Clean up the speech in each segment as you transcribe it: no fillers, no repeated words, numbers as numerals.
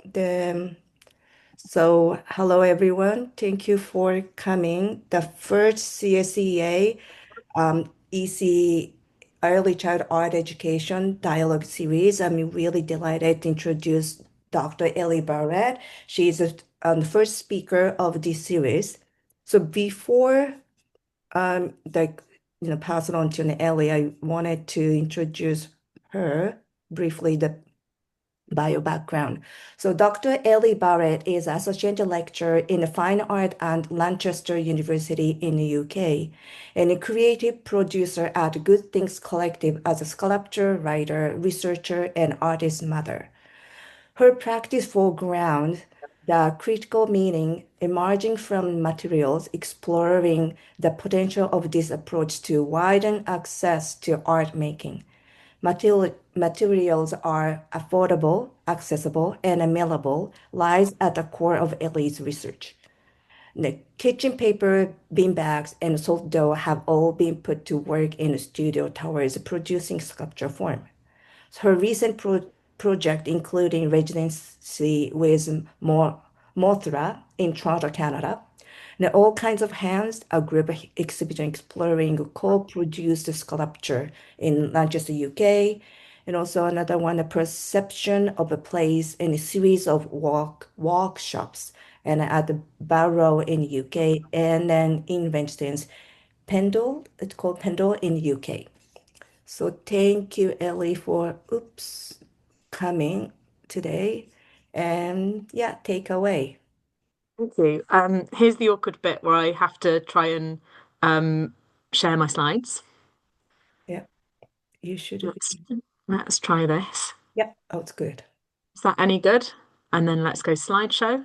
The hello everyone. Thank you for coming. The first CSEA EC Early Child Art Education Dialogue Series. I'm really delighted to introduce Dr. Ellie Barrett. She is the first speaker of this series. So before like pass it on to Ellie, I wanted to introduce her briefly, the bio background. So Dr. Ellie Barrett is associate lecturer in the fine art at Lancaster University in the UK and a creative producer at Good Things Collective as a sculptor, writer, researcher, and artist mother. Her practice foregrounds the critical meaning emerging from materials, exploring the potential of this approach to widen access to art making. Materials are affordable, accessible, and malleable lies at the core of Ellie's research. The kitchen paper, beanbags, and salt dough have all been put to work in the studio towards producing sculpture form. Her recent project, including residency with Mothra in Toronto, Canada, and all kinds of hands, a group exhibition exploring co-produced sculpture in Manchester, UK, and also another one, a perception of a place in a series of workshops and at the Barrow in UK, and then in Ventspils, Pendle, it's called Pendle in UK. So thank you, Ellie, for coming today. And yeah, take away. Thank you. Here's the awkward bit where I have to try and um, share my slides. Yeah, you should be. Let's try this. Yeah, oh, it's good. Is that any good? And then let's go slideshow.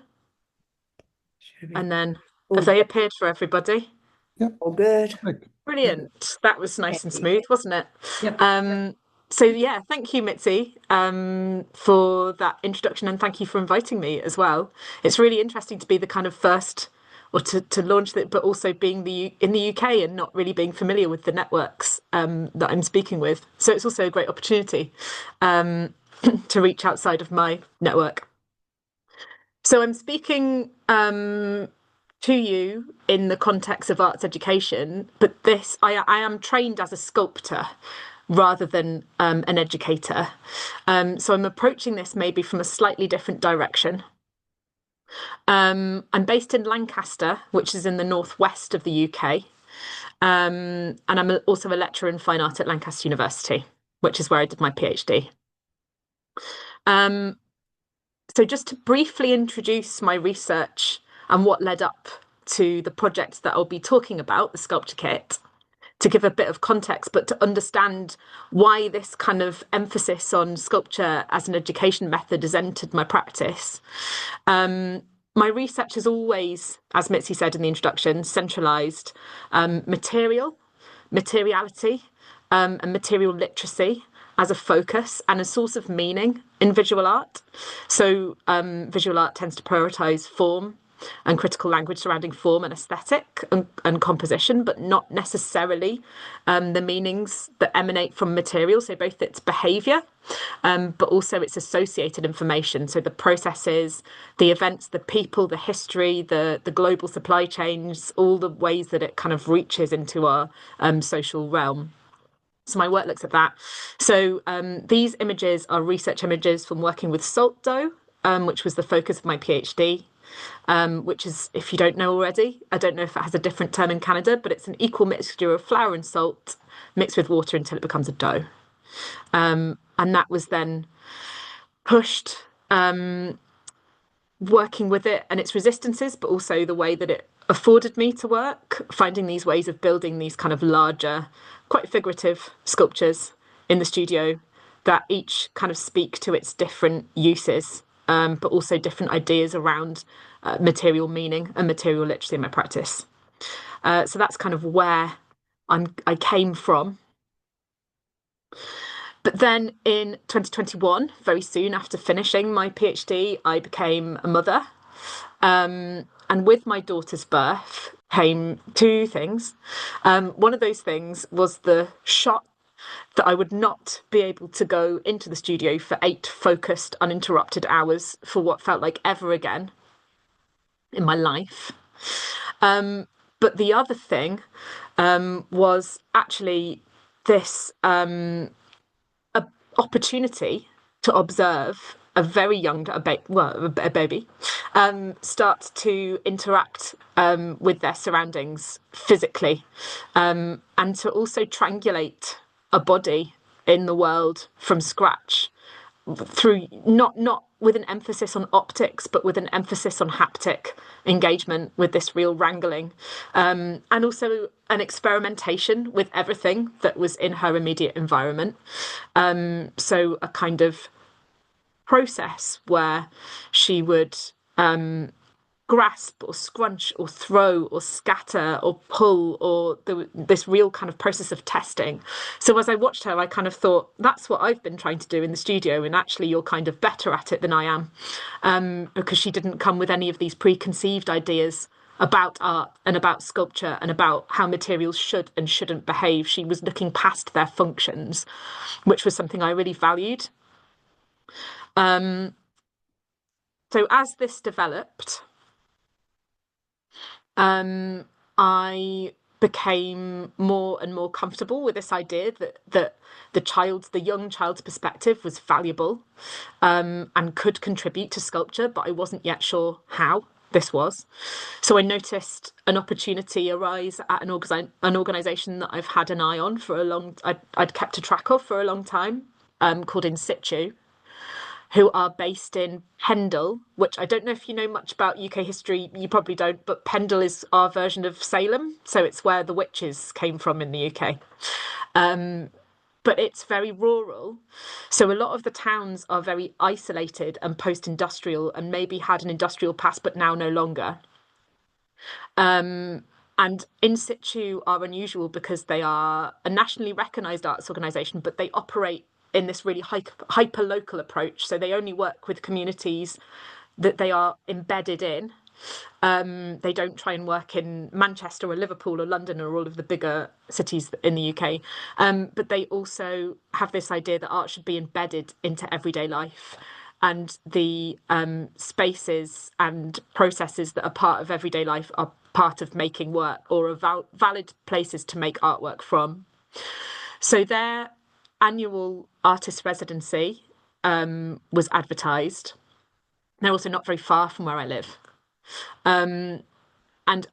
Should be And then have all they good. appeared for everybody? Yep. All good. Perfect. Brilliant. That was nice Thank and you. smooth, wasn't it? Yep. So yeah, thank you, Mitzi, for that introduction, and thank you for inviting me as well. It's really interesting to be the kind of first, or to launch that, but also being in the UK and not really being familiar with the networks that I'm speaking with. So it's also a great opportunity to reach outside of my network. So I'm speaking to you in the context of arts education, but I am trained as a sculptor rather than an educator. So I'm approaching this maybe from a slightly different direction. I'm based in Lancaster, which is in the northwest of the UK. And I'm also a lecturer in fine art at Lancaster University, which is where I did my PhD. Um, so just to briefly introduce my research and what led up to the project that I'll be talking about, the sculpture kit, to give a bit of context, but to understand why this kind of emphasis on sculpture as an education method has entered my practice. My research has always, as Mitzi said in the introduction, centralised materiality, and material literacy as a focus and a source of meaning in visual art. So visual art tends to prioritise form and critical language surrounding form and aesthetic and composition, but not necessarily the meanings that emanate from material. So both its behaviour, but also its associated information. So the processes, the events, the people, the history, the global supply chains, all the ways that it kind of reaches into our social realm. So my work looks at that. So these images are research images from working with salt dough, which was the focus of my PhD. Which is, if you don't know already, I don't know if it has a different term in Canada, but it's an equal mixture of flour and salt mixed with water until it becomes a dough. And that was then pushed, working with it and its resistances, but also the way that it afforded me to work, finding these ways of building these kind of larger, quite figurative sculptures in the studio that each kind of speak to its different uses, but also different ideas around material meaning and material literacy in my practice. So that's kind of where I came from. But then in 2021, very soon after finishing my PhD, I became a mother. And with my daughter's birth came two things. One of those things was the shock that I would not be able to go into the studio for 8 focused, uninterrupted hours for what felt like ever again in my life. Um, but the other thing was actually this opportunity to observe a very young, a baby, start to interact with their surroundings physically, and to also triangulate a body in the world from scratch through not with an emphasis on optics, but with an emphasis on haptic engagement with this real wrangling, and also an experimentation with everything that was in her immediate environment. So a kind of process where she would grasp or scrunch or throw or scatter or pull, or this real kind of process of testing. So as I watched her, I kind of thought, that's what I've been trying to do in the studio, and actually you're kind of better at it than I am, because she didn't come with any of these preconceived ideas about art and about sculpture and about how materials should and shouldn't behave. She was looking past their functions, which was something I really valued. So as this developed, I became more and more comfortable with this idea that the young child's perspective was valuable, and could contribute to sculpture, but I wasn't yet sure how this was. So I noticed an opportunity arise at an organisation that I've had an eye on for I'd kept a track of for a long time, called In Situ, who are based in Pendle, which I don't know if you know much about UK history. You probably don't, but Pendle is our version of Salem. So it's where the witches came from in the UK. But it's very rural. So a lot of the towns are very isolated and post-industrial, and maybe had an industrial past, but now no longer. And In Situ are unusual because they are a nationally recognised arts organisation, but they operate in this really hyper local approach. So they only work with communities that they are embedded in. They don't try and work in Manchester or Liverpool or London or all of the bigger cities in the UK. But they also have this idea that art should be embedded into everyday life. And the spaces and processes that are part of everyday life are part of making work, or are valid places to make artwork from. So their annual artist residency was advertised. They're also not very far from where I live. And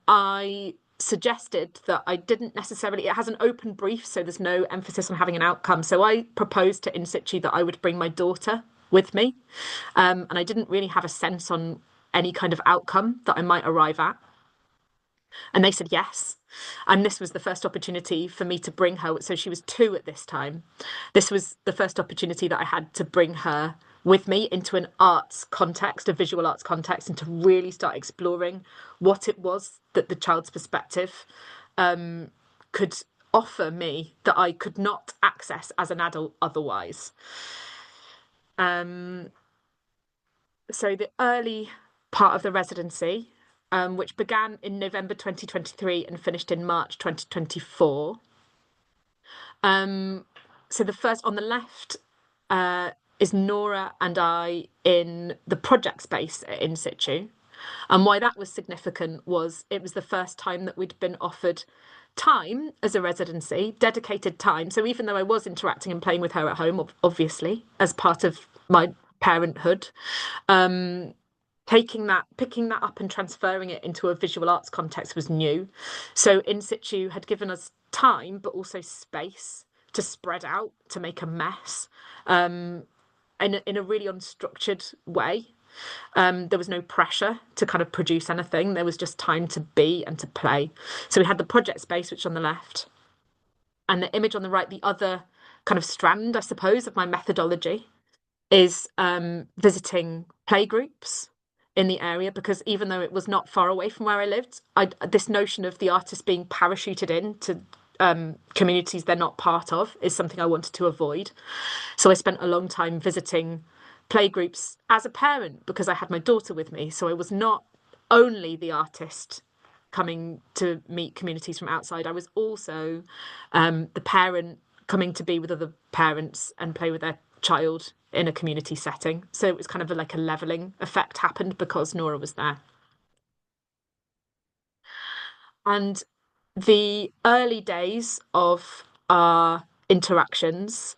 I suggested that I didn't necessarily, it has an open brief, so there's no emphasis on having an outcome. So I proposed to In Situ that I would bring my daughter with me. And I didn't really have a sense on any kind of outcome that I might arrive at. And they said yes. And this was the first opportunity for me to bring her. So she was 2 at this time. This was the first opportunity that I had to bring her with me into an arts context, a visual arts context, and to really start exploring what it was that the child's perspective could offer me that I could not access as an adult otherwise. So the early part of the residency, which began in November 2023 and finished in March 2024. So the first on the left is Nora and I in the project space at In Situ. And why that was significant was it was the first time that we'd been offered time as a residency, dedicated time. So even though I was interacting and playing with her at home, obviously, as part of my parenthood, picking that up and transferring it into a visual arts context was new. So In Situ had given us time, but also space to spread out, to make a mess, in a really unstructured way. There was no pressure to kind of produce anything. There was just time to be and to play. So we had the project space, which on the left, and the image on the right, the other kind of strand, I suppose, of my methodology is visiting playgroups in the area, because even though it was not far away from where I lived, this notion of the artist being parachuted into communities they're not part of is something I wanted to avoid. So I spent a long time visiting playgroups as a parent because I had my daughter with me. So I was not only the artist coming to meet communities from outside, I was also the parent coming to be with other parents and play with their child in a community setting. So it was kind of like a leveling effect happened because Nora was there. And the early days of our interactions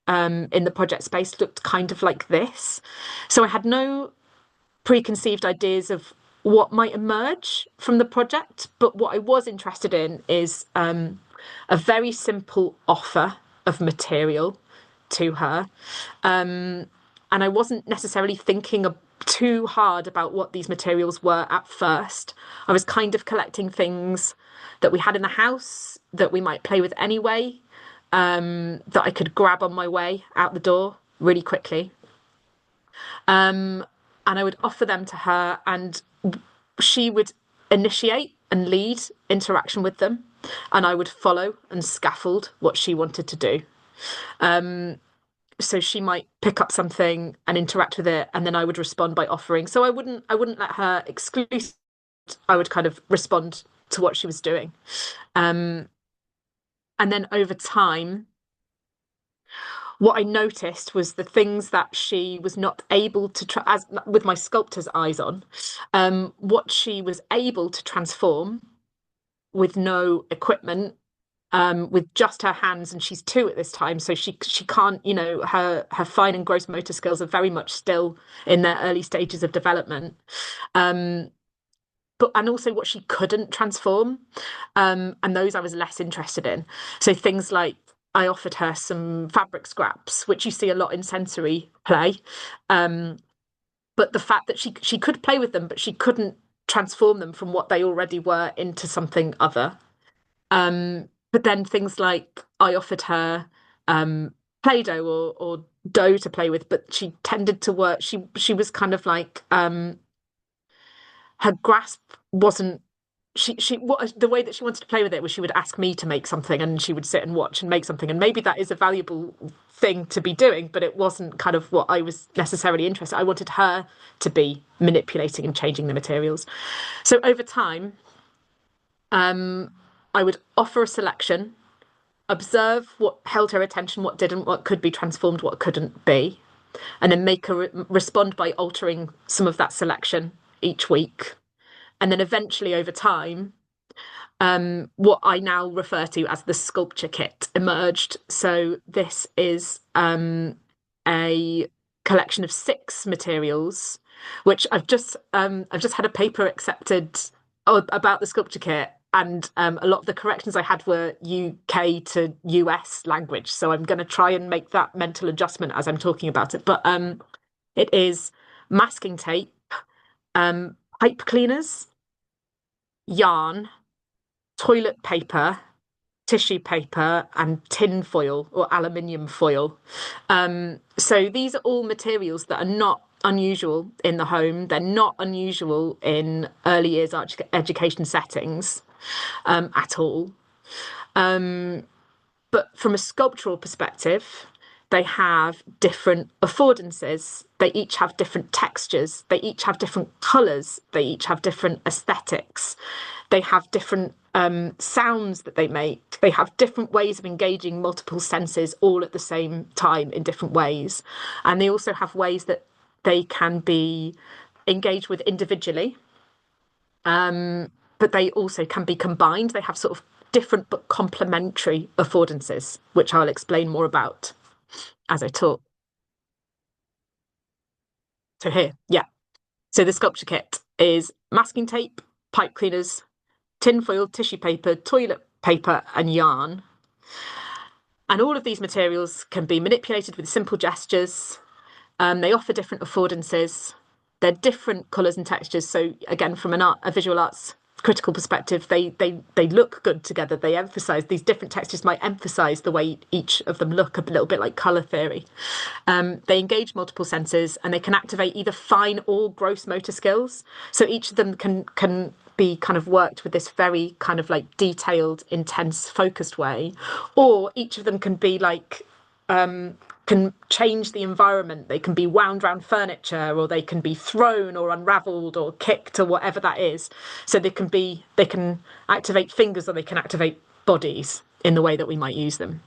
in the project space looked kind of like this. So I had no preconceived ideas of what might emerge from the project, but what I was interested in is a very simple offer of material to her. And I wasn't necessarily thinking too hard about what these materials were at first. I was kind of collecting things that we had in the house that we might play with anyway, that I could grab on my way out the door really quickly. And I would offer them to her, and she would initiate and lead interaction with them, and I would follow and scaffold what she wanted to do. So she might pick up something and interact with it, and then I would respond by offering. So I wouldn't let her exclude. I would kind of respond to what she was doing. Um, and then over time, what I noticed was the things that she was not able to as with my sculptor's eyes on, what she was able to transform with no equipment, with just her hands, and she's 2 at this time, so she can't, her fine and gross motor skills are very much still in their early stages of development. But and also what she couldn't transform, and those I was less interested in. So things like I offered her some fabric scraps, which you see a lot in sensory play. But the fact that she could play with them, but she couldn't transform them from what they already were into something other. But then things like I offered her Play-Doh or dough to play with, but she tended to work. She was kind of like her grasp wasn't she what the way that she wanted to play with it was she would ask me to make something and she would sit and watch and make something, and maybe that is a valuable thing to be doing, but it wasn't kind of what I was necessarily interested. I wanted her to be manipulating and changing the materials. So over time, I would offer a selection, observe what held her attention, what didn't, what could be transformed, what couldn't be, and then make her respond by altering some of that selection each week. And then eventually, over time, what I now refer to as the sculpture kit emerged. So this is a collection of 6 materials, which I've just had a paper accepted about the sculpture kit, and a lot of the corrections I had were UK to US language. So I'm going to try and make that mental adjustment as I'm talking about it. But it is masking tape, pipe cleaners, yarn, toilet paper, tissue paper, and tin foil or aluminium foil. So these are all materials that are not unusual in the home. They're not unusual in early years education settings at all. But from a sculptural perspective, they have different affordances. They each have different textures. They each have different colours. They each have different aesthetics. They have different sounds that they make. They have different ways of engaging multiple senses all at the same time in different ways. And they also have ways that they can be engaged with individually, but they also can be combined. They have sort of different but complementary affordances, which I'll explain more about as I talk. So here, yeah. So the sculpture kit is masking tape, pipe cleaners, tin foil, tissue paper, toilet paper, and yarn. And all of these materials can be manipulated with simple gestures. They offer different affordances. They're different colours and textures. So again, from a visual arts critical perspective, they look good together. They emphasise these different textures might emphasise the way each of them look, a little bit like colour theory. They engage multiple senses and they can activate either fine or gross motor skills. So each of them can be kind of worked with this very kind of like detailed, intense, focused way, or each of them can be like can change the environment. They can be wound around furniture, or they can be thrown or unravelled or kicked or whatever that is. So they can activate fingers or they can activate bodies in the way that we might use them.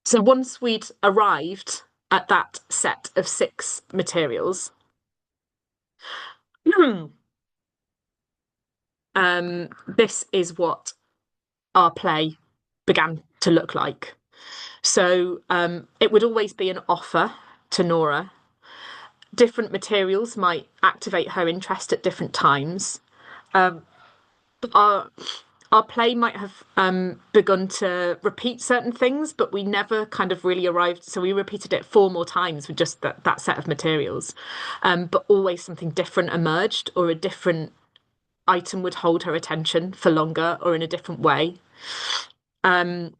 So once we'd arrived at that set of six materials, this is what our play began to look like. So it would always be an offer to Nora. Different materials might activate her interest at different times. Um, our our play might have begun to repeat certain things, but we never kind of really arrived. So we repeated it four more times with just that set of materials. But always something different emerged, or a different item would hold her attention for longer or in a different way. Um,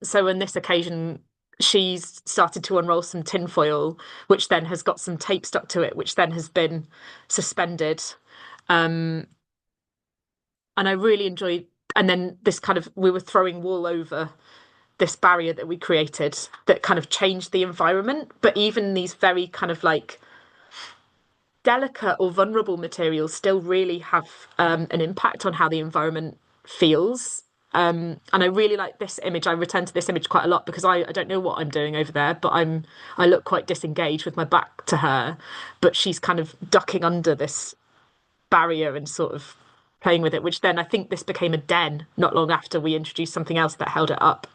so on this occasion, she's started to unroll some tinfoil, which then has got some tape stuck to it, which then has been suspended. Um, and I really enjoyed, and then this kind of, we were throwing wool over this barrier that we created that kind of changed the environment. But even these very kind of like delicate or vulnerable materials still really have an impact on how the environment feels. And I really like this image. I return to this image quite a lot because I don't know what I'm doing over there, but I look quite disengaged with my back to her, but she's kind of ducking under this barrier and sort of playing with it, which then I think this became a den not long after we introduced something else that held it up.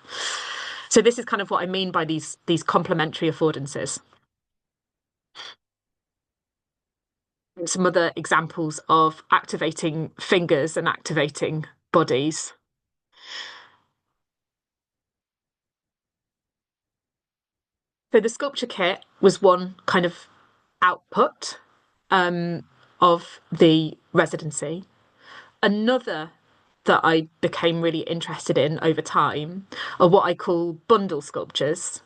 So this is kind of what I mean by these complementary affordances. And some other examples of activating fingers and activating bodies. So the sculpture kit was one kind of output um, of the residency. Another that I became really interested in over time are what I call bundle sculptures.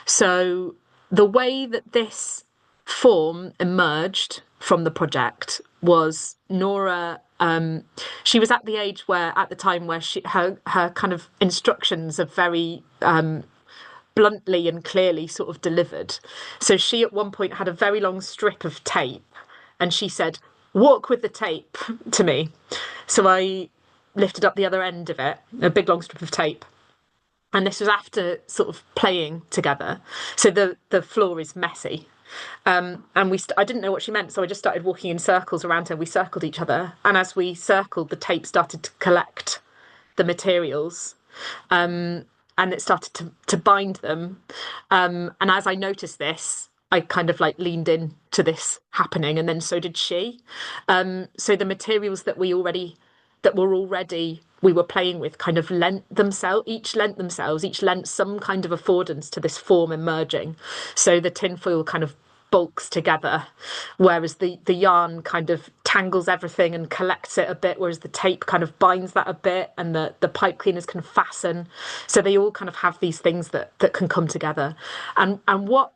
So the way that this form emerged from the project was Nora. She was at the age where, at the time, where her kind of instructions are very bluntly and clearly sort of delivered. So she at one point had a very long strip of tape, and she said, "Walk with the tape" to me. So I lifted up the other end of it, a big long strip of tape, and this was after sort of playing together. So the floor is messy. And I didn't know what she meant, so I just started walking in circles around her. We circled each other, and as we circled, the tape started to collect the materials, and it started to bind them. And as I noticed this, I kind of like leaned in to this happening, and then so did she. So the materials that were already we were playing with kind of each lent some kind of affordance to this form emerging. So the tinfoil kind of bulks together, whereas the yarn kind of tangles everything and collects it a bit, whereas the tape kind of binds that a bit, and the pipe cleaners can fasten. So they all kind of have these things that can come together. And what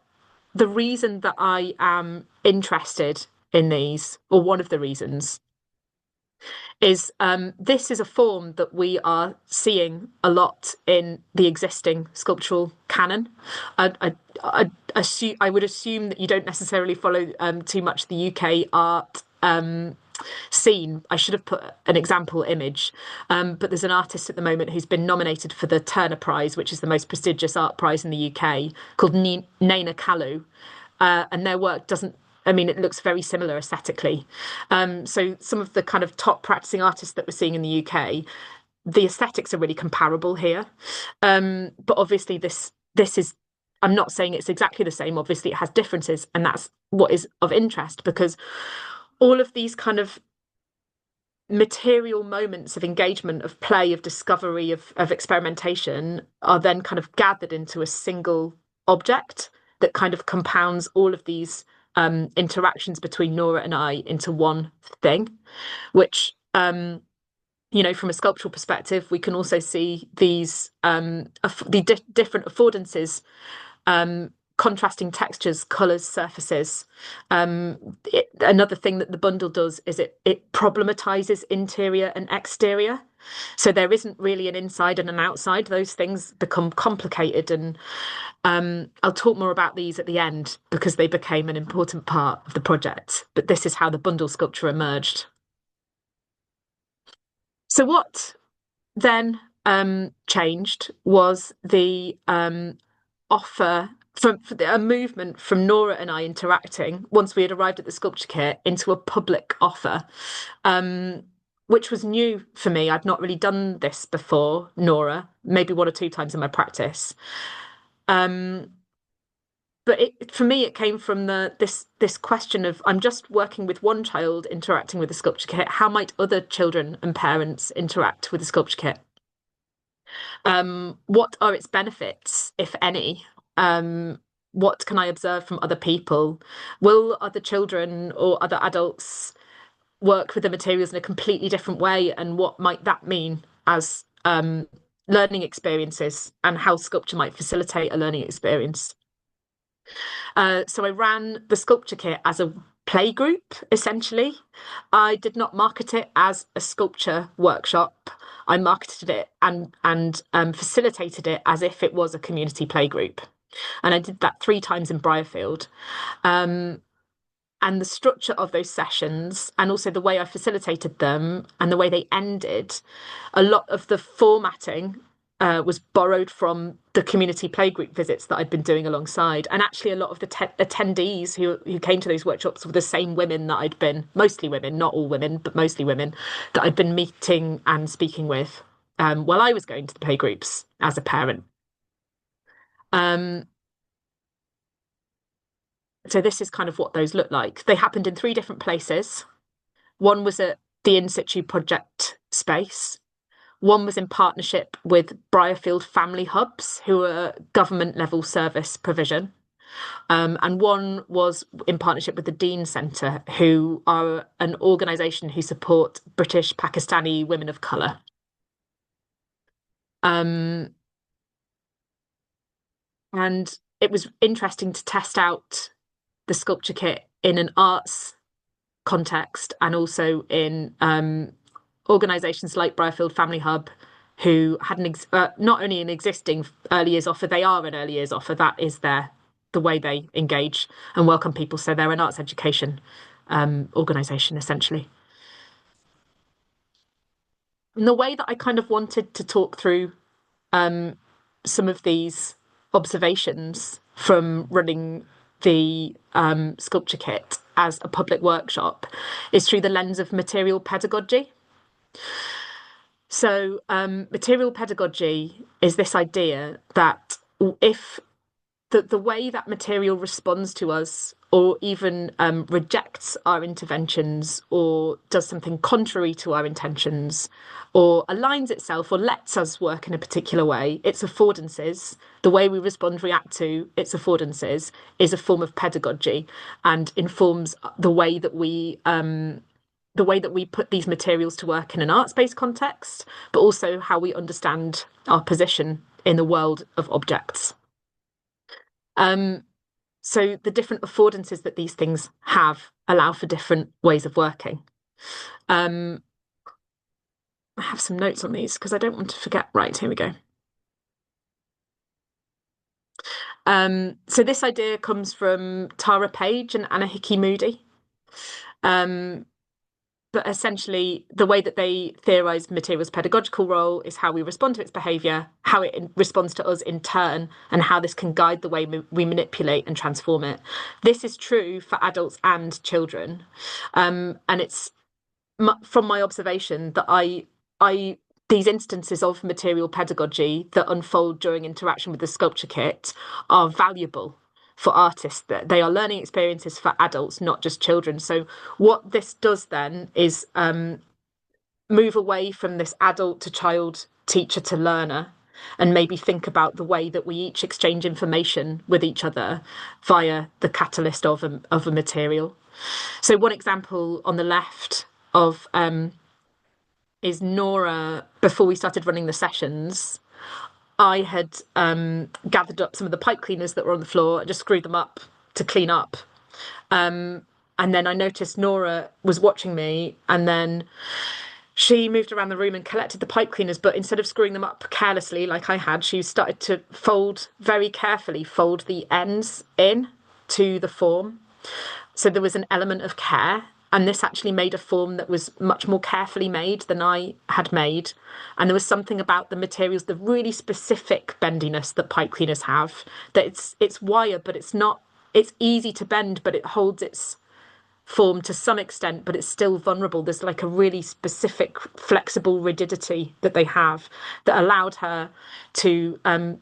the reason that I am interested in these, or one of the reasons, is this is a form that we are seeing a lot in the existing sculptural canon. I would assume that you don't necessarily follow too much the UK art scene. I should have put an example image, but there's an artist at the moment who's been nominated for the Turner Prize, which is the most prestigious art prize in the UK, called Nana Kalu. And their work doesn't, I mean, it looks very similar aesthetically. So some of the kind of top practicing artists that we're seeing in the UK, the aesthetics are really comparable here. But obviously this is, I'm not saying it's exactly the same. Obviously it has differences, and that's what is of interest, because all of these kind of material moments of engagement, of play, of discovery, of experimentation are then kind of gathered into a single object that kind of compounds all of these interactions between Nora and I into one thing, which from a sculptural perspective, we can also see the different affordances, contrasting textures, colours, surfaces. Another thing that the bundle does is it problematizes interior and exterior. So there isn't really an inside and an outside. Those things become complicated, and I'll talk more about these at the end because they became an important part of the project. But this is how the bundle sculpture emerged. So what then changed was the offer from a movement from Nora and I interacting once we had arrived at the sculpture kit into a public offer, which was new for me. I'd not really done this before, Nora, maybe one or two times in my practice. Um, but for me, it came from this question of I'm just working with one child interacting with the sculpture kit. How might other children and parents interact with the sculpture kit? What are its benefits, if any? What can I observe from other people? Will other children or other adults work with the materials in a completely different way? And what might that mean as learning experiences and how sculpture might facilitate a learning experience? So I ran the sculpture kit as a play group, essentially. I did not market it as a sculpture workshop. I marketed it and facilitated it as if it was a community play group. And I did that 3 times in Briarfield. And the structure of those sessions and also the way I facilitated them and the way they ended, a lot of the formatting was borrowed from the community playgroup visits that I'd been doing alongside. And actually, a lot of the attendees who came to those workshops were the same women that I'd been, mostly women, not all women, but mostly women, that I'd been meeting and speaking with while I was going to the playgroups as a parent. Um, so this is kind of what those look like. They happened in 3 different places. One was at the In Situ project space. One was in partnership with Briarfield Family Hubs, who are government level service provision. And one was in partnership with the Dean Centre, who are an organisation who support British Pakistani women of colour. And it was interesting to test out the sculpture kit in an arts context and also in organisations like Briarfield Family Hub, who had not only an existing early years offer, they are an early years offer. That is the way they engage and welcome people. So they're an arts education organisation, essentially. And the way that I kind of wanted to talk through some of these observations from running the sculpture kit as a public workshop is through the lens of material pedagogy. So, material pedagogy is this idea that if the way that material responds to us or even rejects our interventions or does something contrary to our intentions or aligns itself or lets us work in a particular way, its affordances, the way we respond, react to its affordances is a form of pedagogy and informs the way that we put these materials to work in an arts-based context, but also how we understand our position in the world of objects. So the different affordances that these things have allow for different ways of working. I have some notes on these because I don't want to forget. Right, here we go. So this idea comes from Tara Page and Anna Hickey Moody. But essentially, the way that they theorize material's pedagogical role is how we respond to its behavior, how it responds to us in turn, and how this can guide the way we manipulate and transform it. This is true for adults and children. And it's from my observation that these instances of material pedagogy that unfold during interaction with the sculpture kit are valuable for artists, that they are learning experiences for adults, not just children. So what this does then is move away from this adult to child, teacher to learner, and maybe think about the way that we each exchange information with each other via the catalyst of a material. So one example on the left of is Nora, before we started running the sessions, I had gathered up some of the pipe cleaners that were on the floor and just screwed them up to clean up. And then I noticed Nora was watching me, and then she moved around the room and collected the pipe cleaners, but instead of screwing them up carelessly like I had, she started to very carefully fold the ends in to the form. So there was an element of care And this actually made a form that was much more carefully made than I had made. And there was something about the materials, the really specific bendiness that pipe cleaners have, that it's wire, but it's not, it's easy to bend, but it holds its form to some extent, but it's still vulnerable. There's like a really specific flexible rigidity that they have that allowed her to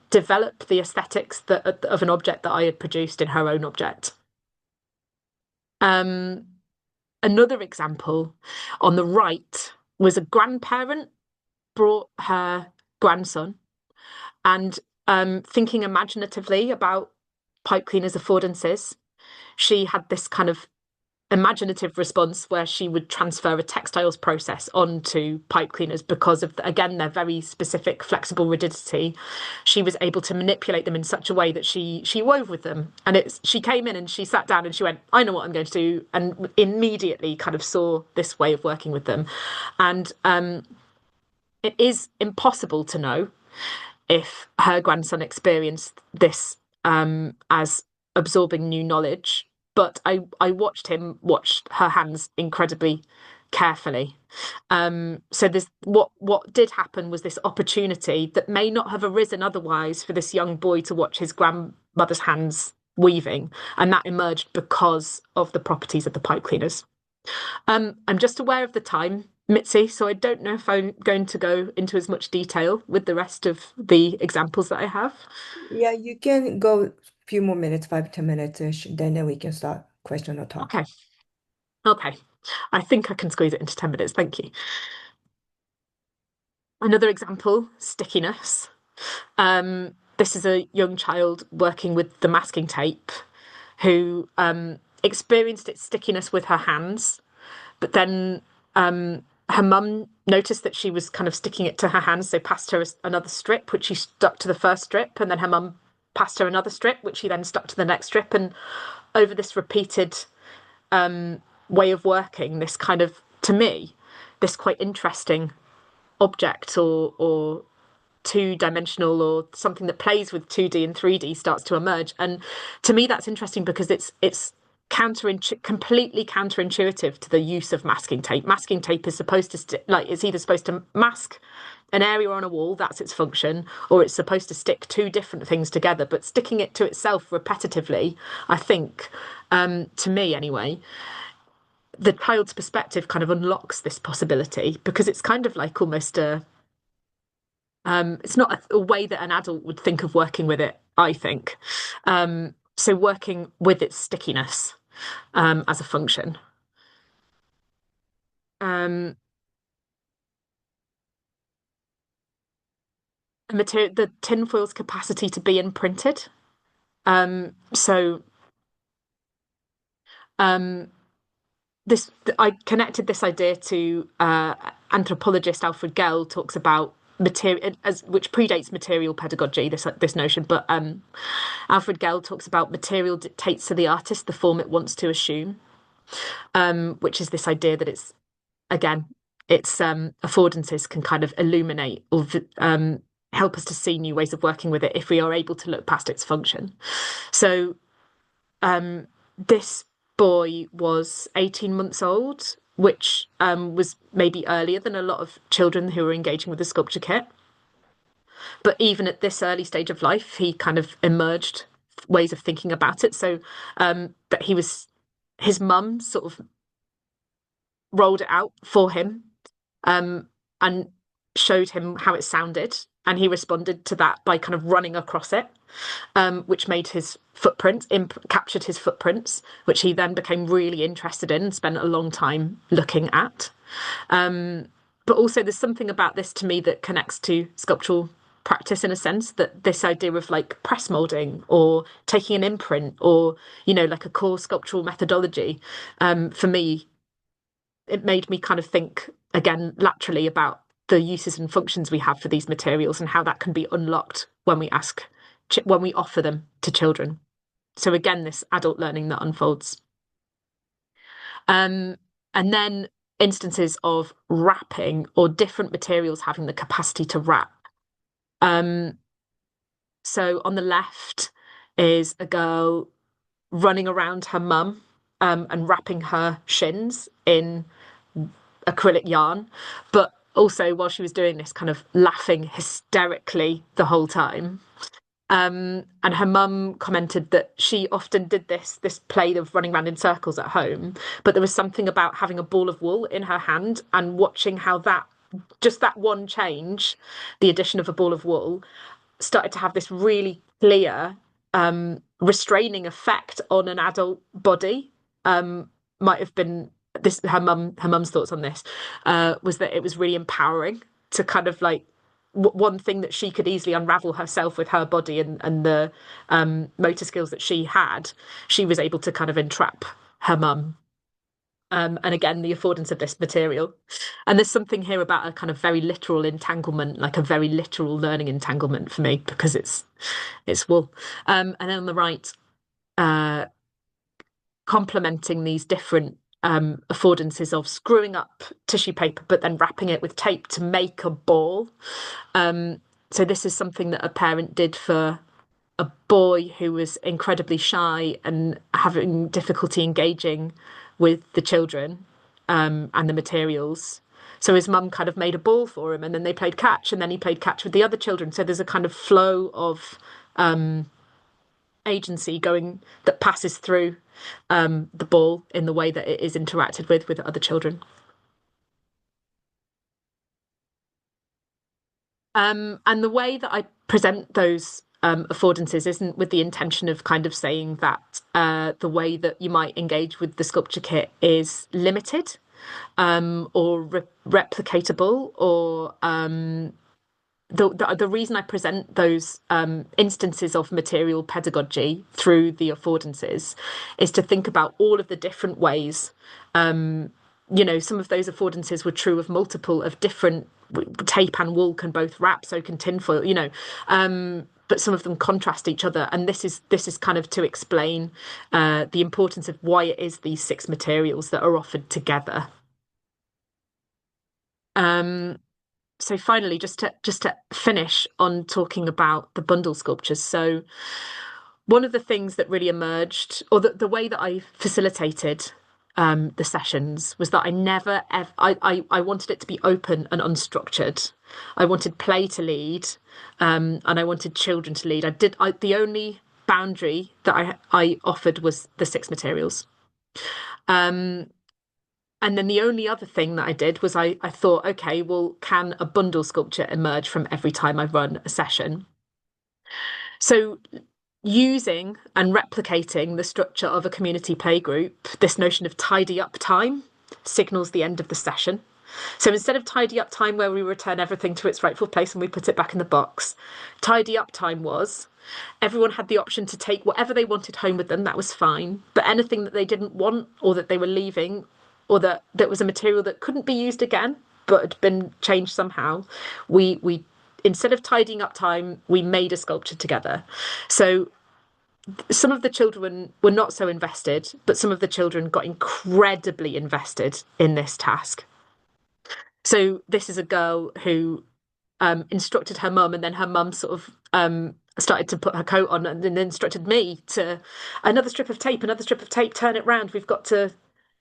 develop the aesthetics that of an object that I had produced in her own object. Um, Another example on the right was a grandparent brought her grandson and thinking imaginatively about pipe cleaners' affordances, she had this kind of imaginative response where she would transfer a textiles process onto pipe cleaners because of, again, their very specific flexible rigidity. She was able to manipulate them in such a way that she wove with them. And she came in and she sat down and she went, I know what I'm going to do, and immediately kind of saw this way of working with them. And it is impossible to know if her grandson experienced this as absorbing new knowledge. But I watched him watch her hands incredibly carefully. So this what did happen was this opportunity that may not have arisen otherwise for this young boy to watch his grandmother's hands weaving, and that emerged because of the properties of the pipe cleaners. I'm just aware of the time, Mitzi, so I don't know if I'm going to go into as much detail with the rest of the examples that I have. Yeah, you can go a few more minutes, 5 to 10 minutes-ish, then we can start question or talk. Okay, okay. I think I can squeeze it into 10 minutes. Thank you. Another example, stickiness. This is a young child working with the masking tape who experienced its stickiness with her hands, but then her mum noticed that she was kind of sticking it to her hands, so passed her another strip, which she stuck to the first strip, and then her mum passed her another strip, which she then stuck to the next strip. And over this repeated way of working, this kind of, to me, this quite interesting object or two-dimensional or something that plays with 2D and 3D starts to emerge. And to me, that's interesting because it's completely counterintuitive to the use of masking tape. Masking tape is supposed to like it's either supposed to mask an area on a wall, that's its function, or it's supposed to stick two different things together. But sticking it to itself repetitively, I think, to me anyway, the child's perspective kind of unlocks this possibility because it's kind of like almost it's not a way that an adult would think of working with it, I think. So working with its stickiness as a function. Um, the tinfoil's capacity to be imprinted. So um, this I connected this idea to anthropologist Alfred Gell talks about material as which predates material pedagogy, this notion, but Alfred Gell talks about material dictates to the artist the form it wants to assume, which is this idea that it's again its affordances can kind of illuminate or help us to see new ways of working with it if we are able to look past its function. So this boy was 18 months old, which was maybe earlier than a lot of children who were engaging with the sculpture kit. But even at this early stage of life, he kind of emerged ways of thinking about it. So that his mum sort of rolled it out for him and showed him how it sounded. And he responded to that by kind of running across it, which made his footprints, captured his footprints, which he then became really interested in and spent a long time looking at. But also, there's something about this to me that connects to sculptural practice in a sense that this idea of like press molding or taking an imprint or, like a core sculptural methodology, for me, it made me kind of think again laterally about the uses and functions we have for these materials and how that can be unlocked when we offer them to children. So again, this adult learning that unfolds. And then instances of wrapping or different materials having the capacity to wrap. Um, so on the left is a girl running around her mum and wrapping her shins in acrylic yarn, but also while she was doing this, kind of laughing hysterically the whole time. And her mum commented that she often did this play of running around in circles at home, but there was something about having a ball of wool in her hand and watching how that just that one change, the addition of a ball of wool, started to have this really clear restraining effect on an adult body. Might have been this her mum's thoughts on this was that it was really empowering to kind of like one thing that she could easily unravel herself with her body and the motor skills that she had, she was able to kind of entrap her mum. And again, the affordance of this material. And there's something here about a kind of very literal entanglement, like a very literal learning entanglement for me, because it's wool. And then on the right, uh, complementing these different affordances of screwing up tissue paper, but then wrapping it with tape to make a ball. So this is something that a parent did for a boy who was incredibly shy and having difficulty engaging with the children and the materials. So his mum kind of made a ball for him, and then they played catch, and then he played catch with the other children. So there's a kind of flow of agency going that passes through the ball in the way that it is interacted with other children. And the way that I present those affordances isn't with the intention of kind of saying that the way that you might engage with the sculpture kit is limited or replicatable or the reason I present those instances of material pedagogy through the affordances is to think about all of the different ways. Some of those affordances were true of multiple of different tape and wool can both wrap, so can tinfoil, but some of them contrast each other. And this is kind of to explain the importance of why it is these six materials that are offered together. So finally, just to finish on talking about the bundle sculptures. So one of the things that really emerged, or the way that I facilitated the sessions, was that I never ever I wanted it to be open and unstructured. I wanted play to lead, and I wanted children to lead. The only boundary that I offered was the six materials. And then the only other thing that I did was I thought, okay, well, can a bundle sculpture emerge from every time I run a session? So using and replicating the structure of a community playgroup, this notion of tidy up time signals the end of the session. So instead of tidy up time where we return everything to its rightful place and we put it back in the box, tidy up time was everyone had the option to take whatever they wanted home with them, that was fine. But anything that they didn't want or that they were leaving or that was a material that couldn't be used again but had been changed somehow, we instead of tidying up time, we made a sculpture together. So some of the children were not so invested, but some of the children got incredibly invested in this task. So this is a girl who instructed her mum, and then her mum sort of started to put her coat on and then instructed me to another strip of tape, turn it round. We've got to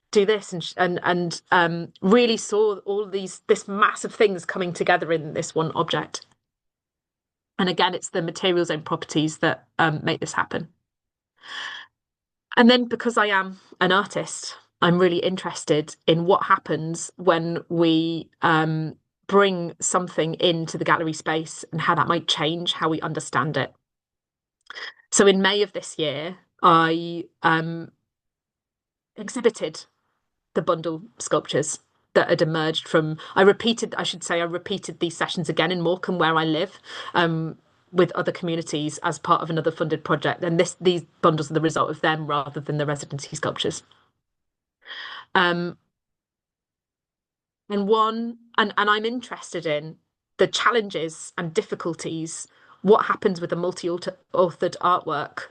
do this and really saw all this mass of things coming together in this one object. And again, it's the material's own properties that make this happen. And then because I am an artist, I'm really interested in what happens when we bring something into the gallery space and how that might change how we understand it. So in May of this year, I exhibited the bundle sculptures that had emerged from. I repeated these sessions again in Morecambe, where I live, with other communities as part of another funded project. And these bundles are the result of them rather than the residency sculptures. And I'm interested in the challenges and difficulties. What happens with a multi-authored artwork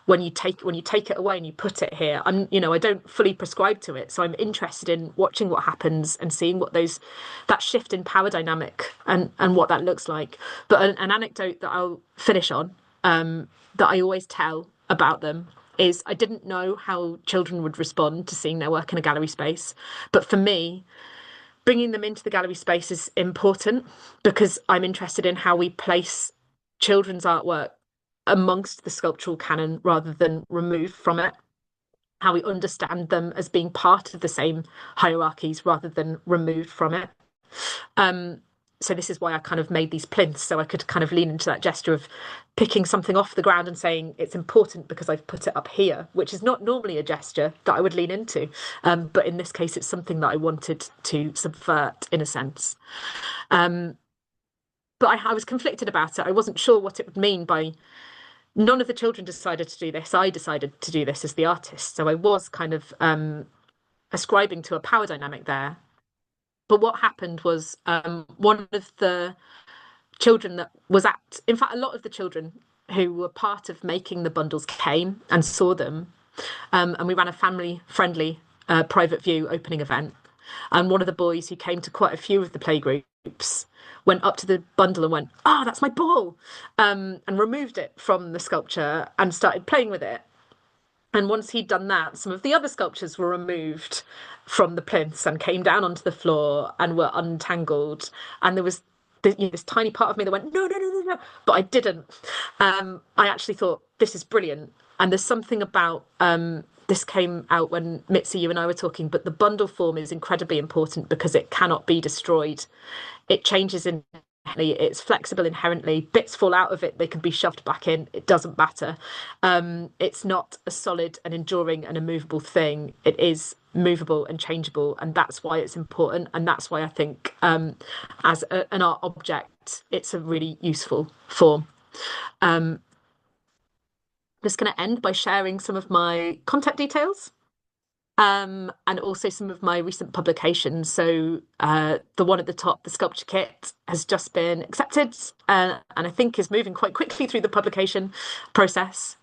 when you take it away and you put it here? I don't fully prescribe to it, so I'm interested in watching what happens and seeing what that shift in power dynamic and what that looks like. But an anecdote that I'll finish on, that I always tell about them, is I didn't know how children would respond to seeing their work in a gallery space. But for me, bringing them into the gallery space is important because I'm interested in how we place children's artwork amongst the sculptural canon rather than removed from it, how we understand them as being part of the same hierarchies rather than removed from it. Um, so this is why I kind of made these plinths, so I could kind of lean into that gesture of picking something off the ground and saying it's important because I've put it up here, which is not normally a gesture that I would lean into. But in this case, it's something that I wanted to subvert in a sense. But I was conflicted about it. I wasn't sure what it would mean by none of the children decided to do this. I decided to do this as the artist. So I was kind of ascribing to a power dynamic there. But what happened was one of the children that was at, in fact, a lot of the children who were part of making the bundles came and saw them. And we ran a family friendly private view opening event. And one of the boys who came to quite a few of the playgroups went up to the bundle and went, "Oh, that's my ball," and removed it from the sculpture and started playing with it. And once he'd done that, some of the other sculptures were removed from the plinths and came down onto the floor and were untangled. And there was this tiny part of me that went, no, no, no, no, no. But I didn't. I actually thought, this is brilliant. And there's something about this came out when Mitzi, you and I were talking, but the bundle form is incredibly important because it cannot be destroyed. It changes in it's flexible inherently. Bits fall out of it, they can be shoved back in. It doesn't matter. It's not a solid and enduring and immovable thing. It is movable and changeable, and that's why it's important. And that's why I think, an art object, it's a really useful form. I'm just going to end by sharing some of my contact details. And also some of my recent publications. So the one at the top, the sculpture kit, has just been accepted and I think is moving quite quickly through the publication process.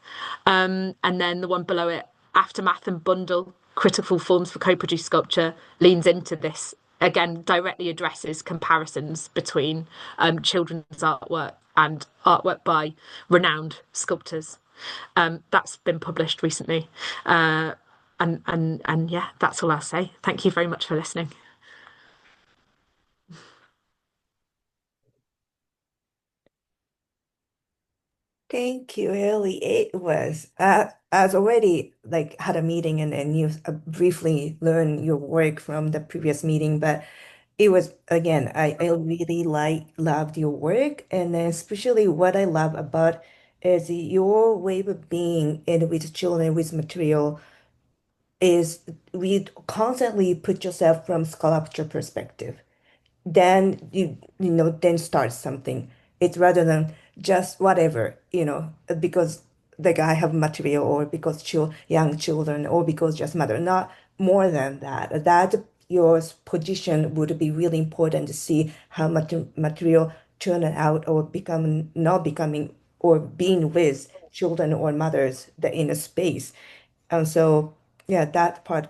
And then the one below it, Aftermath and Bundle, Critical Forms for Co-produced Sculpture, leans into this, again, directly addresses comparisons between children's artwork and artwork by renowned sculptors. That's been published recently. And yeah, that's all I'll say. Thank you very much for listening. Thank you, Ellie. It was I was already like had a meeting and then you briefly learned your work from the previous meeting, but it was again, I really loved your work, and then especially what I love about is your way of being in with children with material is we constantly put yourself from sculpture perspective, then then start something. It's rather than just whatever, because the guy have material or because young children or because just mother, not more than that. That your position would be really important to see how much material turn out or become not becoming or being with children or mothers that in a space. And so, yeah, that part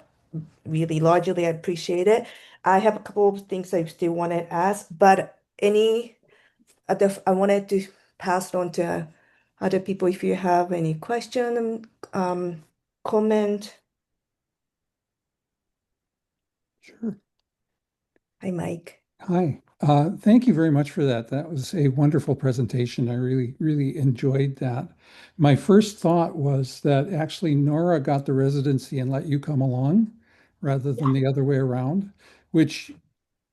really largely I appreciate it. I have a couple of things I still want to ask, but any other, I wanted to pass it on to other people if you have any question, comment. Sure. Hi, Mike. Hi. Thank you very much for that. That was a wonderful presentation. I really, really enjoyed that. My first thought was that actually Nora got the residency and let you come along rather than the other way around, which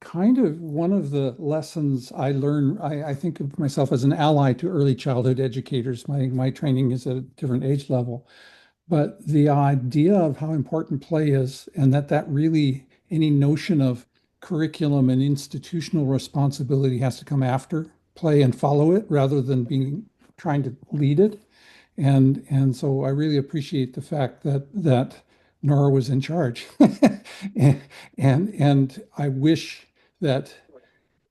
kind of one of the lessons I learned. I think of myself as an ally to early childhood educators. My training is at a different age level. But the idea of how important play is, and that really any notion of curriculum and institutional responsibility has to come after play and follow it rather than being trying to lead it. And so I really appreciate the fact that Nora was in charge. And I wish that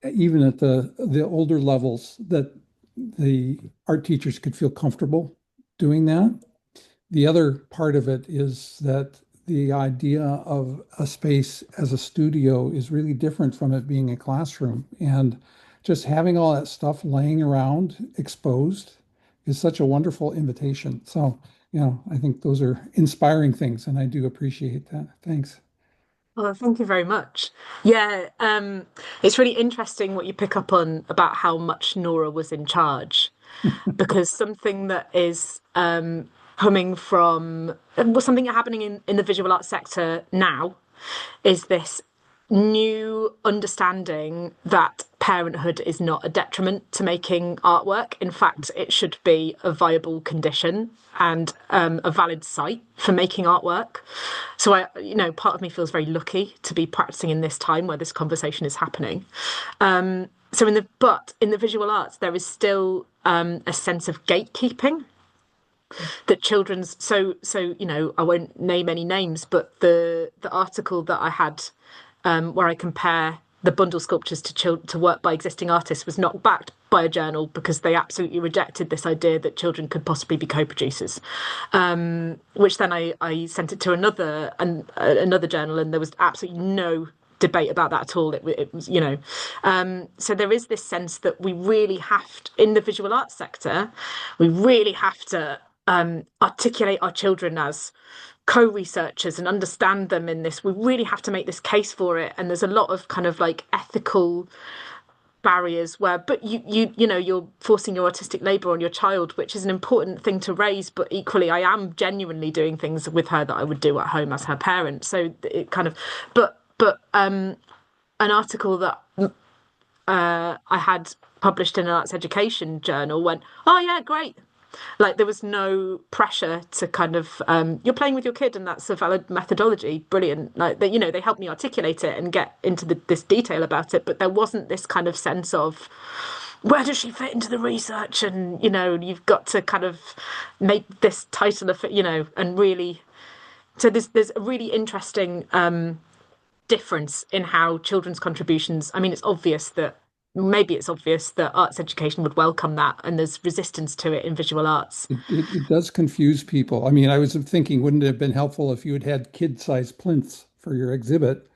even at the older levels that the art teachers could feel comfortable doing that. The other part of it is that the idea of a space as a studio is really different from it being a classroom. And just having all that stuff laying around exposed is such a wonderful invitation. So I think those are inspiring things, and I do appreciate that. Thanks. Well, thank you very much. Yeah, it's really interesting what you pick up on about how much Nora was in charge, because something that is coming from well, something happening in the visual arts sector now is this new understanding that parenthood is not a detriment to making artwork. In fact, it should be a viable condition and a valid site for making artwork. So part of me feels very lucky to be practicing in this time where this conversation is happening. In the visual arts, there is still a sense of gatekeeping that children's I won't name any names, but the article that I had where I compare the bundle sculptures to work by existing artists was not backed by a journal because they absolutely rejected this idea that children could possibly be co-producers. Which then I sent it to another journal, and there was absolutely no debate about that at all. It was, so there is this sense that we really have to, in the visual arts sector, we really have to articulate our children as co-researchers and understand them in this. We really have to make this case for it, and there's a lot of kind of like ethical barriers but you're forcing your artistic labor on your child, which is an important thing to raise, but equally I am genuinely doing things with her that I would do at home as her parent. So it kind of an article that I had published in an arts education journal went, oh yeah, great. Like there was no pressure to kind of you're playing with your kid and that's a valid methodology, brilliant. Like they helped me articulate it and get into this detail about it, but there wasn't this kind of sense of where does she fit into the research, and you've got to kind of make this title of and really. So there's a really interesting difference in how children's contributions. I mean, it's obvious that arts education would welcome that, and there's resistance to it in visual arts. It does confuse people. I mean, I was thinking, wouldn't it have been helpful if you had had kid-sized plinths for your exhibit,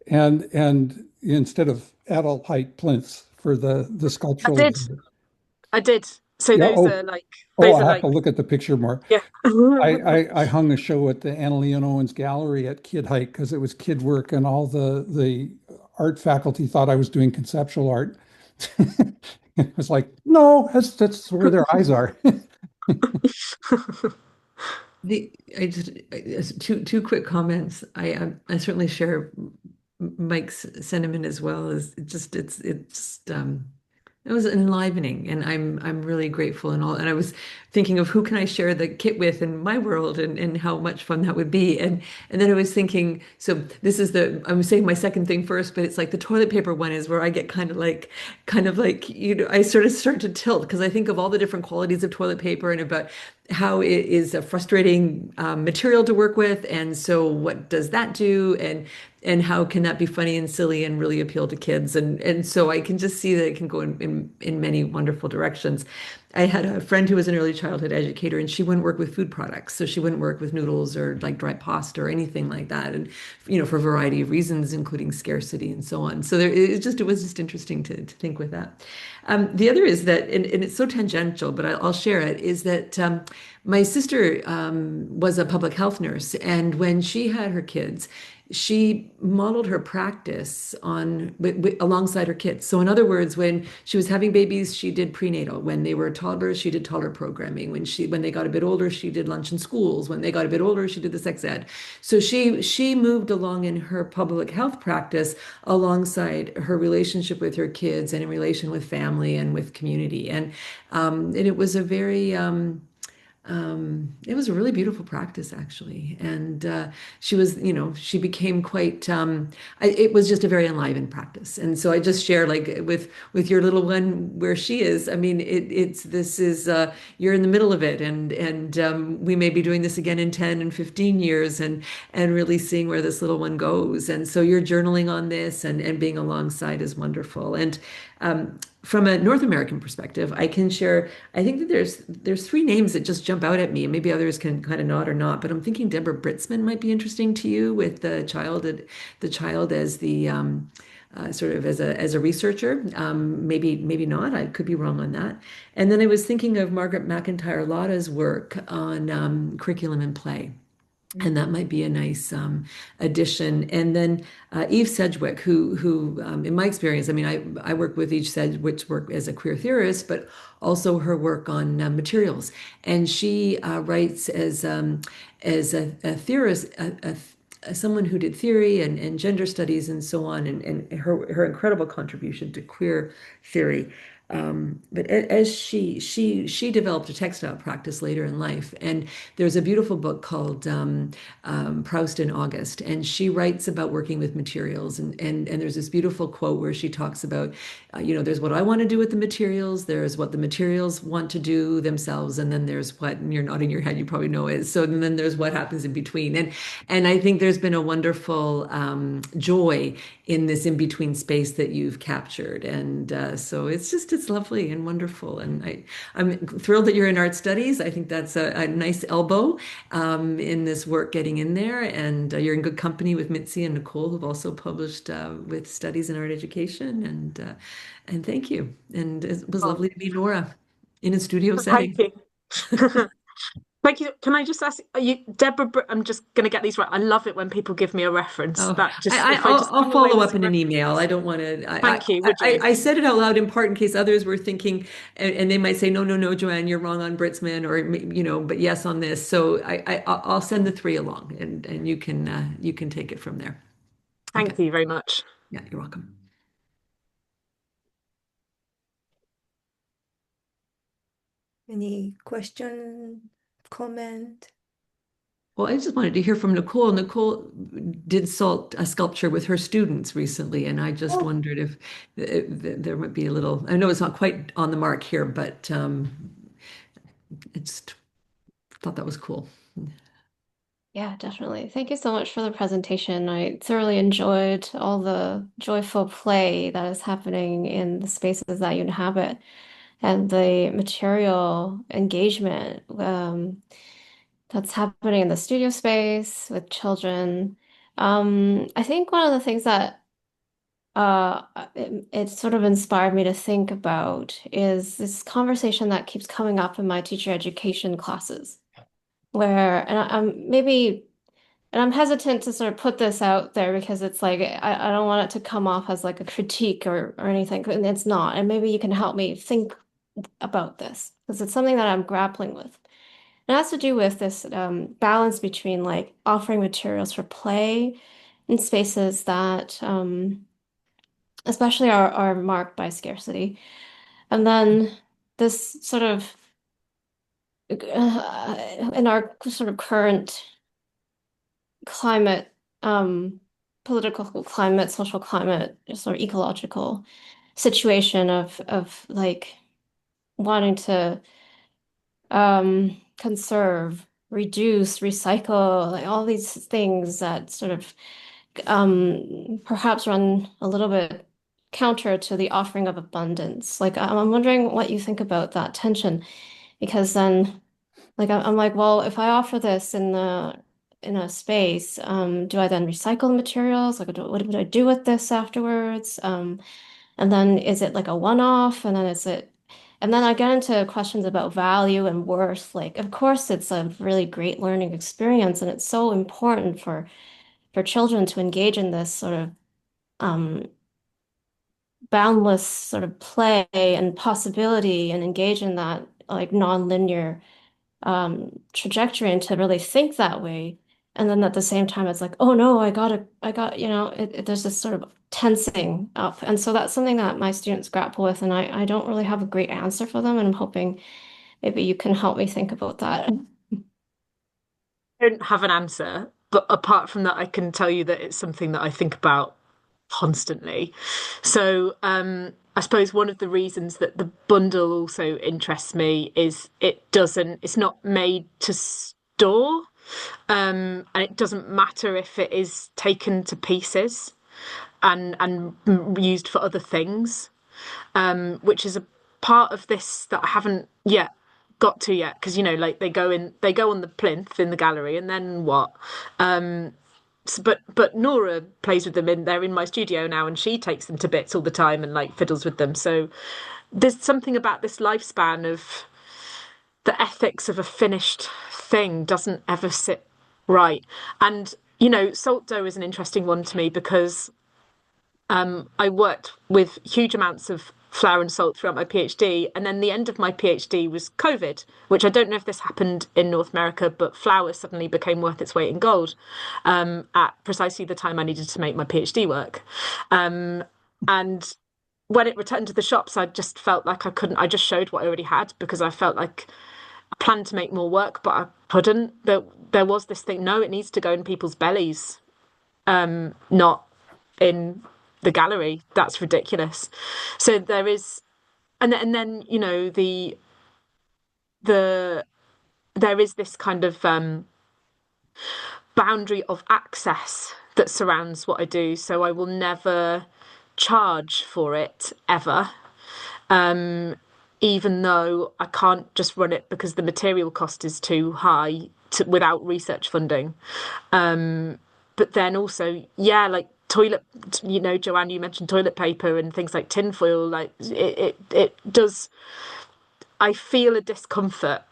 and instead of adult height plinths for the I sculptural did, exhibit? I did. So Yeah. those I are have like to look at the picture more. yeah. I hung a show at the Annalene Owens Gallery at Kid Height because it was kid work, and all the art faculty thought I was doing conceptual art. It was like, no, that's where their eyes are. Two quick comments. I certainly share Mike's sentiment as well. As it was enlivening, and I'm really grateful and all. And I was thinking of who can I share the kit with in my world, and how much fun that would be. And then I was thinking, so this is I'm saying my second thing first, but it's like the toilet paper one is where I get kind of like I sort of start to tilt because I think of all the different qualities of toilet paper and about how it is a frustrating material to work with, and so what does that do, and how can that be funny and silly and really appeal to kids, and so I can just see that it can go in many wonderful directions. I had a friend who was an early childhood educator, and she wouldn't work with food products, so she wouldn't work with noodles or like dry pasta or anything like that, and for a variety of reasons, including scarcity and so on. So it was just interesting to think with that. The other is that, and it's so tangential, but I'll share it, is that my sister was a public health nurse, and when she had her kids, she modeled her practice alongside her kids. So in other words, when she was having babies, she did prenatal. When they were toddlers, she did toddler programming. When they got a bit older, she did lunch in schools. When they got a bit older, she did the sex ed. So she moved along in her public health practice alongside her relationship with her kids and in relation with family and with community. And it was it was a really beautiful practice, actually. And she became quite, it was just a very enlivened practice. And so I just share, like, with your little one where she is. I mean, you're in the middle of it. And we may be doing this again in 10 and 15 years and really seeing where this little one goes. And so you're journaling on this and being alongside is wonderful. And from a North American perspective, I can share. I think that there's three names that just jump out at me, and maybe others can kind of nod or not. But I'm thinking Deborah Britzman might be interesting to you with the child as the sort of as a researcher. Maybe not. I could be wrong on that. And then I was thinking of Margaret McIntyre Lotta's work on curriculum and play. And that might be a nice addition. And then Eve Sedgwick, who in my experience, I mean, I work with Eve Sedgwick's work as a queer theorist, but also her work on materials. And she writes as a theorist, someone who did theory and gender studies and so on, and her incredible contribution to queer theory. But as she developed a textile practice later in life, and there's a beautiful book called Proust in August, and she writes about working with materials, and there's this beautiful quote where she talks about, there's what I want to do with the materials, there's what the materials want to do themselves, and then there's what, and you're nodding your head, you probably know is, so and then there's what happens in between, and I think there's been a wonderful joy in this in between space that you've captured, and so it's lovely and wonderful, and I'm thrilled that you're in art studies. I think that's a nice elbow in this work getting in there, and you're in good company with Mitzi and Nicole, who've also published with studies in art education, and thank you, and it was Oh, lovely to meet Nora in a studio thank setting. you. Thank you. Can I just ask, are you Deborah? I'm just going to get these right. I love it when people give me a reference. Oh, That just, if I I'll, just I'll knew the follow name of up the in an reference. email. I don't want to. Thank you. Would you? I said it out loud in part in case others were thinking, and they might say, no, no, no, Joanne, you're wrong on Britzman, or but yes on this. So I'll send the three along, and you can take it from there. Okay. Thank you very much. Yeah, you're welcome. Any question, comment? Well, I just wanted to hear from Nicole. Nicole did a sculpture with her students recently, and I just Oh, wondered if there might be a little. I know it's not quite on the mark here, but it's thought that was cool. Yeah, definitely. Thank you so much for the presentation. I thoroughly enjoyed all the joyful play that is happening in the spaces that you inhabit and the material engagement that's happening in the studio space with children. I think one of the things that it sort of inspired me to think about is this conversation that keeps coming up in my teacher education classes, where, and I'm maybe. And I'm hesitant to sort of put this out there because it's like I don't want it to come off as like a critique or anything, and it's not. And maybe you can help me think about this because it's something that I'm grappling with. It has to do with this balance between like offering materials for play in spaces that especially are marked by scarcity. And then this sort of in our sort of current climate, political climate, social climate, sort of ecological situation of like wanting to conserve, reduce, recycle, like all these things that sort of perhaps run a little bit counter to the offering of abundance. Like I'm wondering what you think about that tension, because then like I'm like, well, if I offer this in a space, do I then recycle the materials? Like, what would I do with this afterwards? And then is it like a one-off? And then is it, and then I get into questions about value and worth. Like, of course, it's a really great learning experience, and it's so important for children to engage in this sort of um, boundless sort of play and possibility and engage in that like non-linear trajectory and to really think that way. And then at the same time, it's like, oh no, there's this sort of tensing up. And so that's something that my students grapple with. And I don't really have a great answer for them. And I'm hoping maybe you can help me think about that. Don't have an answer, but apart from that, I can tell you that it's something that I think about constantly. So, I suppose one of the reasons that the bundle also interests me is it's not made to store, and it doesn't matter if it is taken to pieces and used for other things. which is a part of this that I haven't yet got to yet, because like they go on the plinth in the gallery, and then what? But Nora plays with them, they're in my studio now, and she takes them to bits all the time and like fiddles with them. So there's something about this lifespan of the ethics of a finished thing doesn't ever sit right. And salt dough is an interesting one to me because I worked with huge amounts of flour and salt throughout my PhD, and then the end of my PhD was COVID, which I don't know if this happened in North America, but flour suddenly became worth its weight in gold at precisely the time I needed to make my PhD work. And when it returned to the shops, I just felt like I couldn't. I just showed what I already had because I felt like I planned to make more work, but I couldn't. There was this thing. No, it needs to go in people's bellies, not in the gallery. That's ridiculous. So there is, and then the there is this kind of boundary of access that surrounds what I do. So I will never charge for it ever. Even though I can't just run it because the material cost is too high without research funding. But then also, yeah, like toilet, Joanne, you mentioned toilet paper and things like tinfoil. Like it does. I feel a discomfort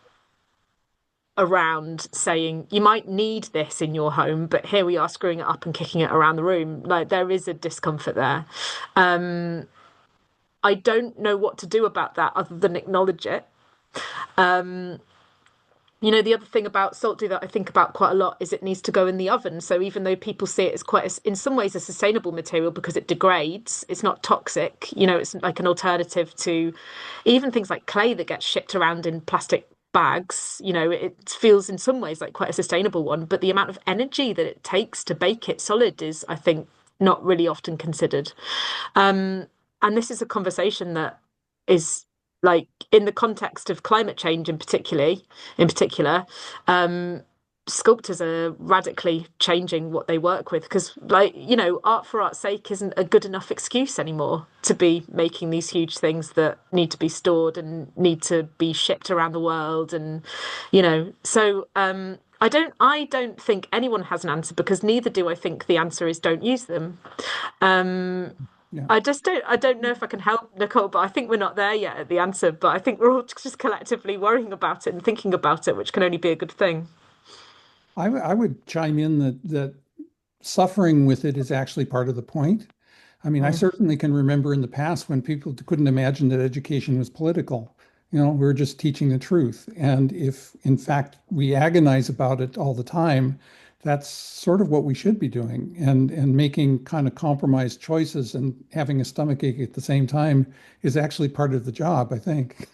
around saying you might need this in your home, but here we are screwing it up and kicking it around the room. Like there is a discomfort there. I don't know what to do about that other than acknowledge it. The other thing about salt dough that I think about quite a lot is it needs to go in the oven. So even though people see it as in some ways, a sustainable material because it degrades, it's not toxic. It's like an alternative to even things like clay that gets shipped around in plastic bags. It feels in some ways like quite a sustainable one, but the amount of energy that it takes to bake it solid is, I think, not really often considered. And this is a conversation that is like in the context of climate change in particular, sculptors are radically changing what they work with because art for art's sake isn't a good enough excuse anymore to be making these huge things that need to be stored and need to be shipped around the world. And so I don't think anyone has an answer because neither do I think the answer is don't use them. Yeah. I don't know if I can help, Nicole, but I think we're not there yet at the answer. But I think we're all just collectively worrying about it and thinking about it, which can only be a good thing. I would chime in that suffering with it is actually part of the point. I mean, I certainly can remember in the past when people couldn't imagine that education was political. We were just teaching the truth. And if, in fact, we agonize about it all the time, that's sort of what we should be doing. And making kind of compromised choices and having a stomachache at the same time is actually part of the job, I think.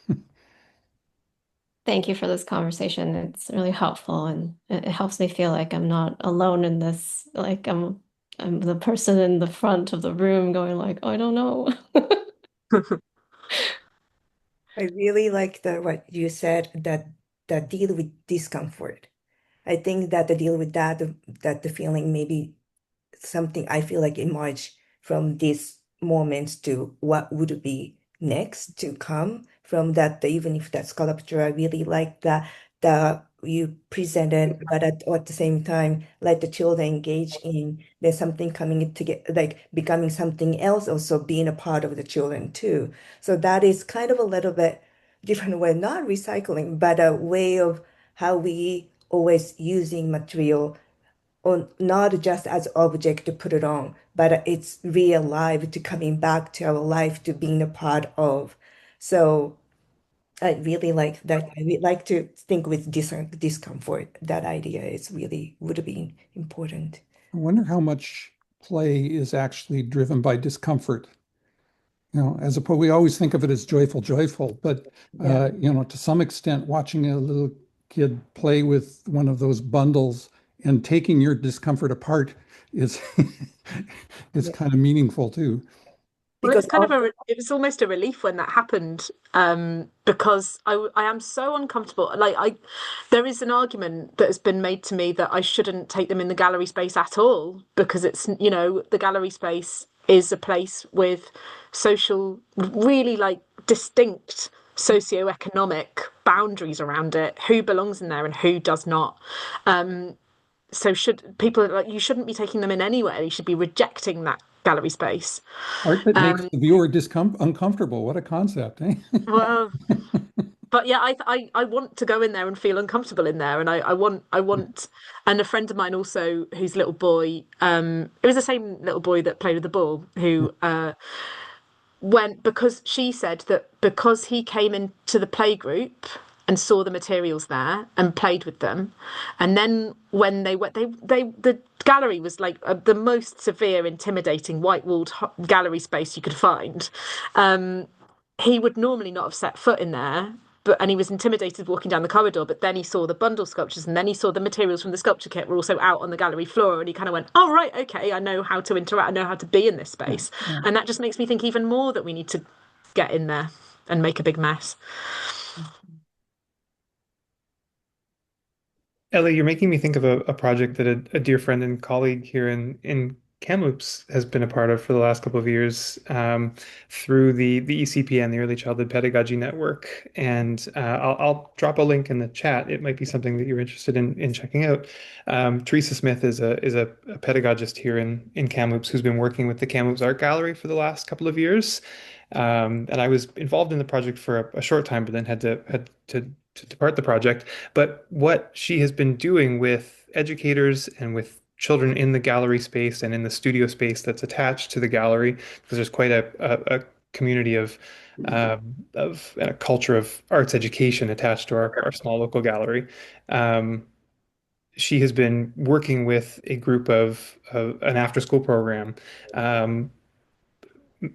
Thank you for this conversation. It's really helpful and it helps me feel like I'm not alone in this. Like I'm the person in the front of the room going like, I don't know. I really like what you said that deal with discomfort. I think that the deal with that the feeling maybe something I feel like emerged from these moments to what would be next to come from that, even if that sculpture, I really like the you presented, but at the same time, let the children engage in there's something coming together, like becoming something else, also being a part of the children too. So that is kind of a little bit different way, not recycling, but a way of how we always using material or not just as object to put it on, but it's real life to coming back to our life to being a part of. So I really like that. I really like to think with discomfort. That idea is really would have been important. I wonder how much play is actually driven by discomfort. As opposed, we always think of it as joyful, joyful, but Yeah. to some extent, watching a little kid play with one of those bundles and taking your discomfort apart is is Yeah. kind of meaningful too. Well, Because also, it was almost a relief when that happened, because I am so uncomfortable. There is an argument that has been made to me that I shouldn't take them in the gallery space at all because it's, the gallery space is a place with social, really like distinct socioeconomic boundaries around it, who belongs in there and who does not. So should people like you shouldn't be taking them in anywhere. You should be rejecting that gallery space. Art that makes Um, the viewer uncomfortable. What a concept, eh? well, but yeah, I want to go in there and feel uncomfortable in there, and I want, and a friend of mine also whose little boy, it was the same little boy that played with the ball who went because she said that because he came into the playgroup and saw the materials there and played with them, and then when they went, they the gallery was like the most severe, intimidating white-walled gallery space you could find. He would normally not have set foot in there, and he was intimidated walking down the corridor. But then he saw the bundle sculptures, and then he saw the materials from the sculpture kit were also out on the gallery floor, and he kind of went, "Oh right, okay, I know how to interact, I know how to be in this Yeah, space," yeah. and that just makes me think even more that we need to get in there and make a big mess. Ellie, you're making me think of a project that a dear friend and colleague here in Kamloops has been a part of for the last couple of years through the ECPN, the Early Childhood Pedagogy Network. And I'll drop a link in the chat. It might be something that you're interested in checking out. Teresa Smith is a pedagogist here in Kamloops who's been working with the Kamloops Art Gallery for the last couple of years. And I was involved in the project for a short time, but then had to depart the project. But what she has been doing with educators and with children in the gallery space and in the studio space that's attached to the gallery, because there's quite a community of and a culture of arts education attached to our small local gallery. Um, she has been working with a group of an after school program, um,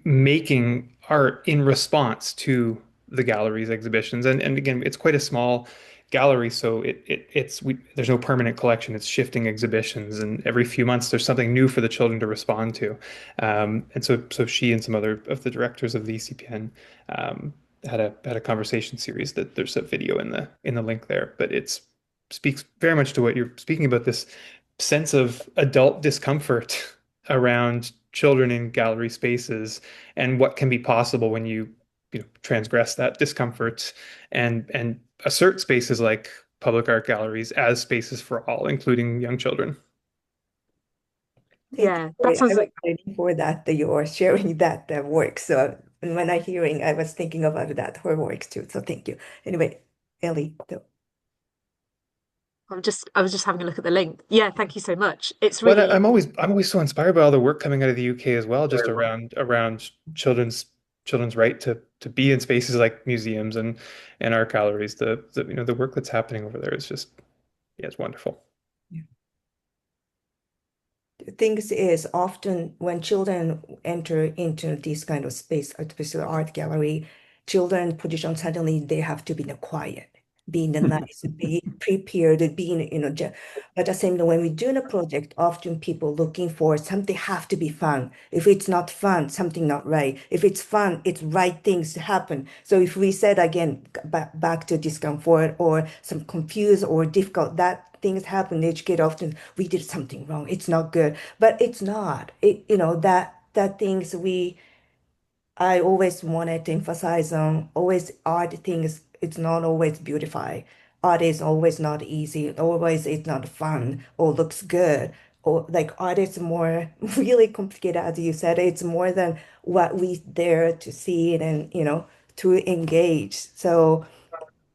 making art in response to the gallery's exhibitions. And again, it's quite a small gallery, so there's no permanent collection. It's shifting exhibitions, and every few months there's something new for the children to respond to. And so she and some other of the directors of the ECPN had a conversation series that there's a video in the link there, but it's speaks very much to what you're speaking about, this sense of adult discomfort around children in gallery spaces and what can be possible when you transgress that discomfort and assert spaces like public art galleries as spaces for all, including young children. Thank you. Yeah, that I sounds was like waiting for that you are sharing that work. So when I hearing, I was thinking about that her work too. So thank you. Anyway, Ellie, I was just having a look at the link. Yeah, thank you so much. It's But really I'm always so inspired by all the work coming out of the UK as well, just around children's right to be in spaces like museums and art galleries. The work that's happening over there is just, yeah, it's wonderful. the things is often when children enter into this kind of space, especially art gallery, children position suddenly they have to be in the quiet, be in the nice, be prepared, being, but at the same time, when we do the project, often people looking for something have to be fun. If it's not fun, something not right. If it's fun, it's right things to happen. So if we said again, back to discomfort or some confused or difficult, that things happen, the educator often, we did something wrong. It's not good, but it's not. That things I always wanted to emphasize on always art things. It's not always beautify. Art is always not easy. Always it's not fun or looks good. Or like art is more really complicated, as you said. It's more than what we dare to see it and to engage. So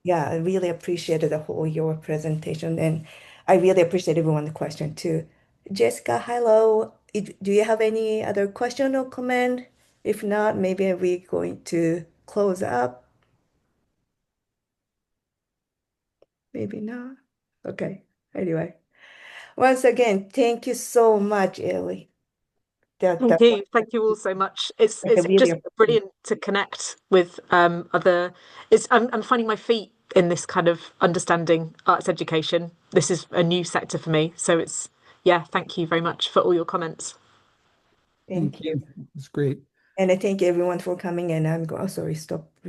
yeah, I really appreciated the whole your presentation, and I really appreciate everyone's question too. Jessica, hello. Do you have any other question or comment? If not, maybe we're going to close up. Maybe not. Okay. Anyway, once again, thank you so much, Ellie. That thank was you. Thank you all so much. It's I it's really just appreciate brilliant to connect with other I'm finding my feet in this kind of understanding arts education. This is a new sector for me. So it's yeah, thank you very much for all your comments. Thank Thank you. you. It's great. And I thank everyone for coming, and I'm going, oh, sorry, stop.